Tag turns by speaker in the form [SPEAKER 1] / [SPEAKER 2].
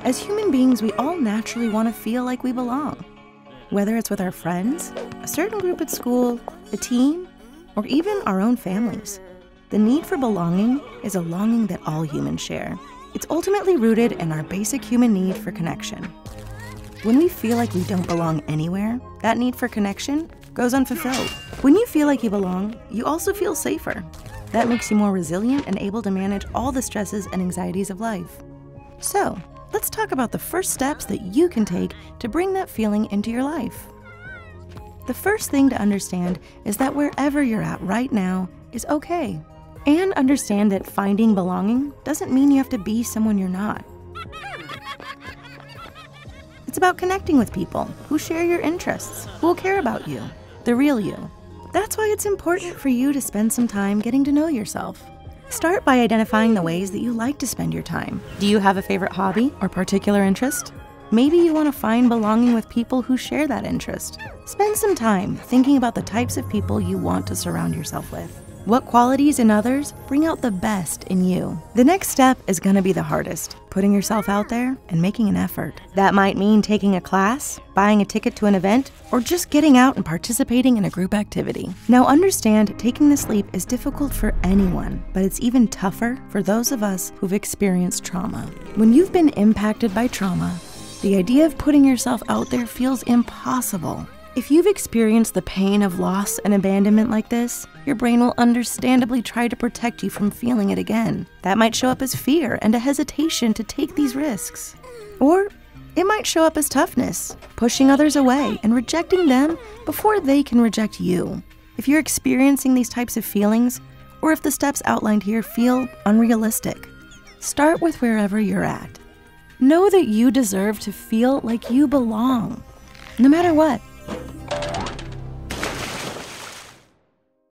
[SPEAKER 1] As human beings, we all naturally want to feel like we belong. Whether it's with our friends, a certain group at school, a team, or even our own families. The need for belonging is a longing that all humans share. It's ultimately rooted in our basic human need for connection. When we feel like we don't belong anywhere, that need for connection goes unfulfilled. When you feel like you belong, you also feel safer. That makes you more resilient and able to manage all the stresses and anxieties of life. So, let's talk about the first steps that you can take to bring that feeling into your life. The first thing to understand is that wherever you're at right now is okay. And understand that finding belonging doesn't mean you have to be someone you're not. It's about connecting with people who share your interests, who will care about you, the real you. That's why it's important for you to spend some time getting to know yourself. Start by identifying the ways that you like to spend your time. Do you have a favorite hobby or particular interest? Maybe you want to find belonging with people who share that interest. Spend some time thinking about the types of people you want to surround yourself with. What qualities in others bring out the best in you? The next step is going to be the hardest, putting yourself out there and making an effort. That might mean taking a class, buying a ticket to an event, or just getting out and participating in a group activity. Now understand, taking this leap is difficult for anyone, but it's even tougher for those of us who've experienced trauma. When you've been impacted by trauma, the idea of putting yourself out there feels impossible. If you've experienced the pain of loss and abandonment like this, your brain will understandably try to protect you from feeling it again. That might show up as fear and a hesitation to take these risks. Or it might show up as toughness, pushing others away and rejecting them before they can reject you. If you're experiencing these types of feelings, or if the steps outlined here feel unrealistic, start with wherever you're at. Know that you deserve to feel like you belong. No matter what,